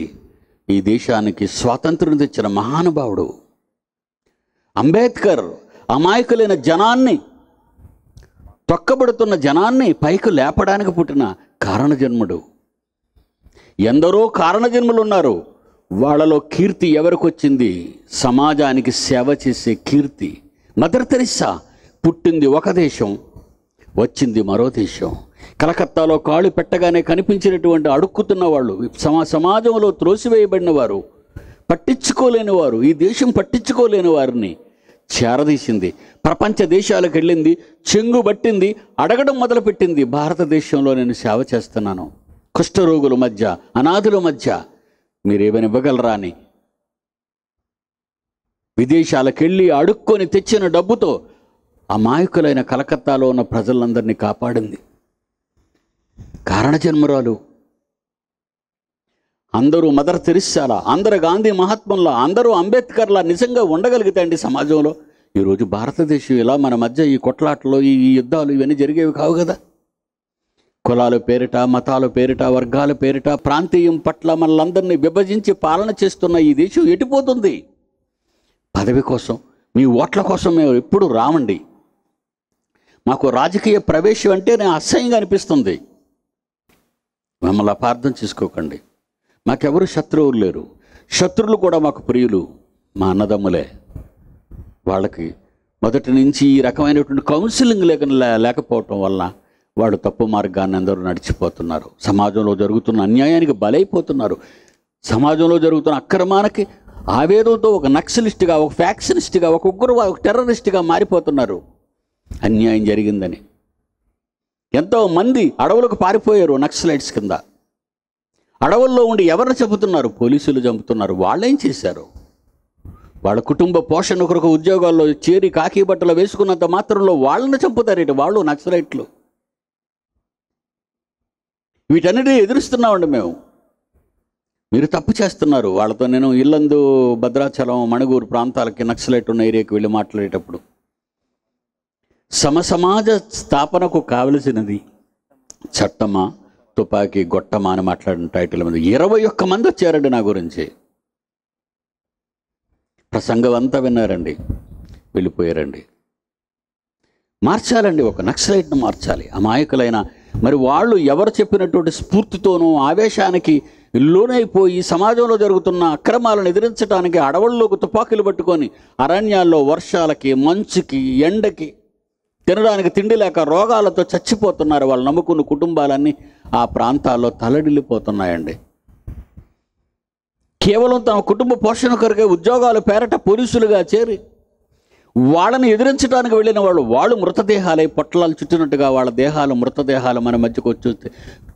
ఈ దేశానికి స్వాతంత్రం తెచ్చిన మహానుభావుడు. అంబేద్కర్ అమాయకులైన జనాన్ని, తొక్కబడుతున్న జనాన్ని పైకి లేపడానికి పుట్టిన కారణజన్ముడు. ఎందరో కారణజన్ములు ఉన్నారు. వాళ్ళలో కీర్తి ఎవరికి వచ్చింది? సమాజానికి సేవ చేసే కీర్తి. మదర్ తెరిస్సా పుట్టింది ఒక దేశం, వచ్చింది మరో దేశం. కలకత్తాలో కాళ్ళు పెట్టగానే కనిపించినటువంటి అడుక్కుతున్న వాళ్ళు, సమాజంలో త్రోసివేయబడిన వారు, పట్టించుకోలేని వారు, ఈ దేశం పట్టించుకోలేని వారిని చేరదీసింది. ప్రపంచ దేశాలకు వెళ్ళింది, చెంగు పట్టింది, అడగడం మొదలుపెట్టింది. భారతదేశంలో నేను సేవ చేస్తున్నాను, కుష్ఠరోగుల మధ్య, అనాథుల మధ్య మీరేమైనా ఇవ్వగలరా అని. విదేశాలకు వెళ్ళి అడుక్కొని తెచ్చిన డబ్బుతో అమాయకులైన కలకత్తాలో ఉన్న ప్రజలందరినీ కాపాడింది. కారణజన్మరాలు. అందరూ మదర్ తెరిస్సాలా, అందరూ గాంధీ మహాత్ముల్లా, అందరూ అంబేద్కర్లా నిజంగా ఉండగలిగితే అండి సమాజంలో ఈరోజు భారతదేశం ఇలా మన మధ్య ఈ కొట్లాటలు, ఈ యుద్ధాలు ఇవన్నీ జరిగేవి కావు కదా. కులాల పేరిట, మతాల పేరిట, వర్గాల పేరిట, ప్రాంతీయం పట్ల మనలందరినీ విభజించి పాలన చేస్తున్న ఈ దేశం ఎటుపోతుంది? పదవి కోసం, మీ ఓట్ల కోసం మేము ఎప్పుడు రామండి. మాకు రాజకీయ ప్రవేశం అంటే నేను అసహ్యంగా అనిపిస్తుంది. మిమ్మల్ని అపార్థం చేసుకోకండి. మాకెవరు శత్రువులు లేరు. శత్రువులు కూడా మాకు ప్రియులు, మా అన్నదమ్ములే. వాళ్ళకి మొదటి నుంచి ఈ రకమైనటువంటి కౌన్సిలింగ్ లేకపోవటం వల్ల వాడు తప్పు మార్గాన్ని అందరూ నడిచిపోతున్నారు. సమాజంలో జరుగుతున్న అన్యాయానికి బలైపోతున్నారు. సమాజంలో జరుగుతున్న అక్రమానికి ఆవేదంతో ఒక నక్సలిస్ట్గా, ఒక ఫ్యాక్షనిస్ట్గా, ఒక ఉగ్రవాద, ఒక టెర్రరిస్ట్గా మారిపోతున్నారు. అన్యాయం జరిగిందని ఎంతోమంది అడవులకు పారిపోయారు నక్సలైట్స్ కింద. అడవుల్లో ఉండి ఎవరిని చంపుతున్నారు? పోలీసులు చంపుతున్నారు. వాళ్ళేం చేశారు? వాళ్ళ కుటుంబ పోషణ కొరకు ఉద్యోగాల్లో చేరి కాకి బట్టలు వేసుకున్నంత మాత్రంలో వాళ్ళని చంపుతారేంటి? వాళ్ళు నక్సలైట్లు. వీటన్నిటిని ఎదురుస్తున్నామండి మేము. మీరు తప్పు చేస్తున్నారు. వాళ్ళతో నేను ఇల్లందు, భద్రాచలం, మణుగూరు ప్రాంతాలకి నక్సలైట్ ఉన్న ఏరియాకి వెళ్ళి మాట్లాడేటప్పుడు సమసమాజ స్థాపనకు కావలసినది చట్టమా, తుపాకీ, గొట్టమా అని మాట్లాడిన టైటిల్ మీద 21 మంది వచ్చారండి నా గురించి. ప్రసంగం అంతా విన్నారండి, వెళ్ళిపోయారండి. మార్చాలండి, ఒక నక్సలైట్ను మార్చాలి. అమాయకులైన మరి వాళ్ళు ఎవరు చెప్పినటువంటి స్ఫూర్తితోనూ ఆవేశానికి లోనైపోయి సమాజంలో జరుగుతున్న అక్రమాలను ఎదిరించడానికి అడవుల్లోకి తుపాకులు పట్టుకొని అరణ్యాల్లో వర్షాలకి, మంచుకి, ఎండకి తినడానికి తిండి లేక రోగాలతో చచ్చిపోతున్నారు. వాళ్ళు నమ్ముకున్న కుటుంబాలన్నీ ఆ ప్రాంతాల్లో తలడిల్లిపోతున్నాయండి. కేవలం తమ కుటుంబ పోషణ కొరకే ఉద్యోగాలు పేరట పోలీసులుగా చేరి వాళ్ళని ఎదిరించడానికి వెళ్ళిన వాళ్ళు మృతదేహాలై పొట్లాలు చుట్టినట్టుగా వాళ్ళ దేహాలు, మృతదేహాలు మన మధ్యకు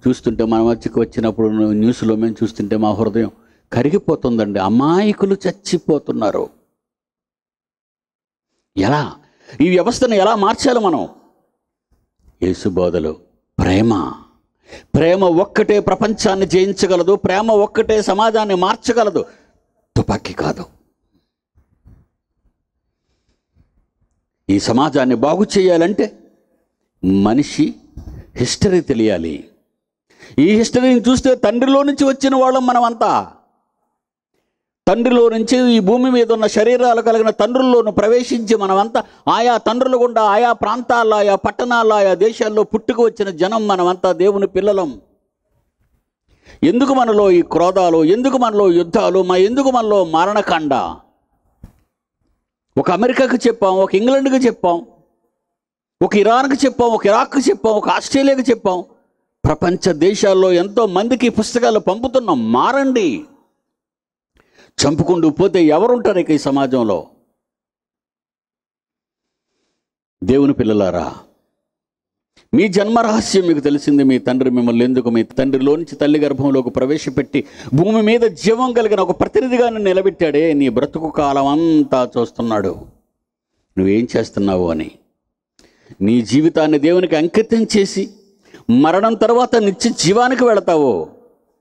చూస్తుంటే, మన మధ్యకు వచ్చినప్పుడు న్యూస్లో మేము చూస్తుంటే మా హృదయం కరిగిపోతుందండి. అమాయకులు చచ్చిపోతున్నారు. ఎలా ఈ వ్యవస్థను ఎలా మార్చాలి మనం? యేసు బోధలు ప్రేమ. ప్రేమ ఒక్కటే ప్రపంచాన్ని జయించగలదు. ప్రేమ ఒక్కటే సమాజాన్ని మార్చగలదు, తుపాకీ కాదు. ఈ సమాజాన్ని బాగు చేయాలంటే మనిషి హిస్టరీ తెలియాలి. ఈ హిస్టరీని చూస్తే తండ్రిలో నుంచి వచ్చిన వాళ్ళం మనమంతా. తండ్రిలో నుంచి ఈ భూమి మీద ఉన్న శరీరాలు కలిగిన తండ్రుల్లోనూ ప్రవేశించి మనమంతా ఆయా తండ్రుల గుండా, ఆయా ప్రాంతాల్లో, ఆయా పట్టణాల్లో, ఆయా దేశాల్లో పుట్టుకు వచ్చిన జనం మనమంతా దేవుని పిల్లలం. ఎందుకు మనలో ఈ క్రోధాలు? ఎందుకు మనలో యుద్ధాలు? ఎందుకు మనలో మారణకాండ? ఒక అమెరికాకు చెప్పాం, ఒక ఇంగ్లాండ్కి చెప్పాం, ఒక ఇరాన్కి చెప్పాం, ఒక ఇరాక్కి చెప్పాం, ఒక ఆస్ట్రేలియాకి చెప్పాం. ప్రపంచ దేశాల్లో ఎంతో మందికి పుస్తకాలు పంపుతున్నాం. మారండి. చంపుకుంటూ పోతే ఎవరుంటారు ఇక ఈ సమాజంలో? దేవుని పిల్లలారా, మీ జన్మ రహస్యం మీకు తెలిసింది. మీ తండ్రి మిమ్మల్ని ఎందుకు మీ తండ్రిలో నుంచి తల్లి గర్భంలోకి ప్రవేశపెట్టి భూమి మీద జీవం కలిగిన ఒక ప్రతినిధిగా నిలబెట్టాడే. నీ బ్రతుకు కాలం అంతా చూస్తున్నాడు నువ్వేం చేస్తున్నావు అని. నీ జీవితాన్ని దేవునికి అంకితం చేసి మరణం తర్వాత నిత్య జీవానికి వెళతావో,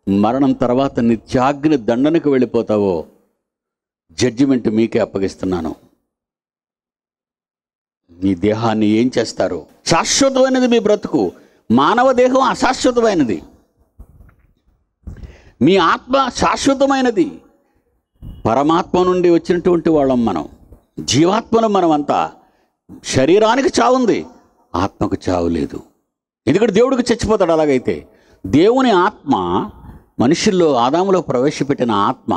మరణం తర్వాత నిత్యాగ్ని దండనకు వెళ్ళిపోతావో, జడ్జిమెంట్ మీకే అప్పగిస్తున్నాను. మీ దేహాన్ని ఏం చేస్తారు? శాశ్వతమైనది మీ బ్రతుకు. మానవ దేహం అశాశ్వతమైనది. మీ ఆత్మ శాశ్వతమైనది. పరమాత్మ నుండి వచ్చినటువంటి వాళ్ళం మనం. జీవాత్మలు మనమంతా. శరీరానికి చావుంది, ఆత్మకు చావు లేదు. ఎందుకంటే దేవుడికి చచ్చిపోతాడు. అలాగైతే దేవుని ఆత్మ మనుషుల్లో ఆదాములో ప్రవేశపెట్టిన ఆత్మ,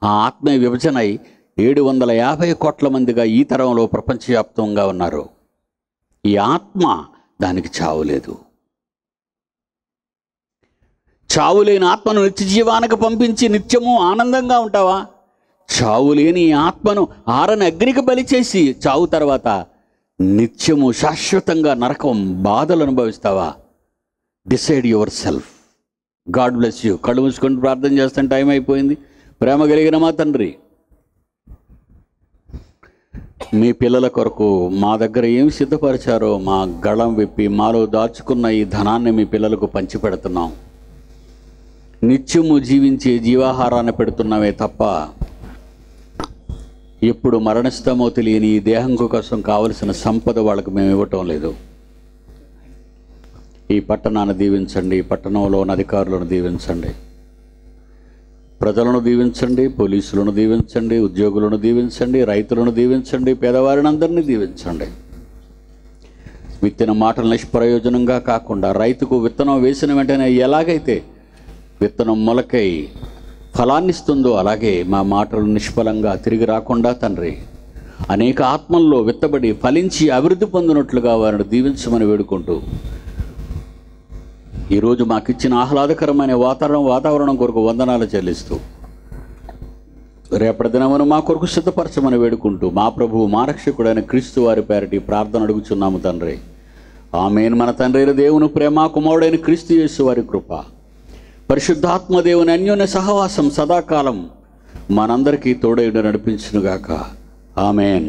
ఆ ఆత్మ విభజనై 750 కోట్ల మందిగా ఈ తరంలో ప్రపంచవ్యాప్తంగా ఉన్నారు. ఈ ఆత్మ, దానికి చావు లేదు. చావు లేని ఆత్మను నిత్య జీవానికి పంపించి నిత్యము ఆనందంగా ఉంటావా? చావు లేని ఈ ఆత్మను ఆరని అగ్నికి బలి చేసి చావు తర్వాత నిత్యము శాశ్వతంగా నరకం బాధలు అనుభవిస్తావా? Decide yourself. God bless you. కళ్ళు మూసుకొని ప్రార్థన చేస్తాను. టైం అయిపోయింది. ప్రేమ కలిగిన మా తండ్రి, మీ పిల్లల కొరకు మా దగ్గర ఏమి సిద్ధపరిచారో మా గళం విప్పి మాలో దాచుకున్న ఈ ధనాన్ని మీ పిల్లలకు పంచిపెడుతున్నాం. నిత్యము జీవించే జీవాహారాన్ని పెడుతున్నామే తప్ప ఎప్పుడు మరణిస్తామో తెలియని ఈ దేహం కోసం కావలసిన సంపద వాళ్ళకు మేము ఇవ్వటం లేదు. ఈ పట్టణాన్ని దీవించండి. పట్టణంలో ఉన్న అధికారులను దీవించండి. ప్రజలను దీవించండి. పోలీసులను దీవించండి. ఉద్యోగులను దీవించండి. రైతులను దీవించండి. పేదవారిని అందరినీ దీవించండి. విత్తిన మాటలు నిష్ప్రయోజనంగా కాకుండా రైతుకు విత్తనం వేసిన వెంటనే ఎలాగైతే విత్తనం మొలకై ఫలాన్నిస్తుందో అలాగే మా మాటలు నిష్ఫలంగా తిరిగి రాకుండా తండ్రి అనేక ఆత్మల్లో విత్తబడి ఫలించి అభివృద్ధి పొందినట్లుగా వారిని దీవించమని వేడుకుంటూ ఈరోజు మాకిచ్చిన ఆహ్లాదకరమైన వాతావరణం కొరకు వందనాలు చెల్లిస్తూ రేపటి దినమును మా కొరకు సిద్ధపరచమని వేడుకుంటూ మా ప్రభువు మా రక్షకుడైన క్రీస్తు వారి పేరటి ప్రార్థన అడుగుచున్నాము తండ్రి. ఆమేన్. మన తండ్రి అయిన దేవుని ప్రేమ, కుమారుడైన క్రీస్తు యేసు వారి కృప, పరిశుద్ధాత్మ దేవుని అన్యోన్య సహవాసం సదాకాలం మనందరికీ తోడైన నడిపించునుగాక. ఆమేన్.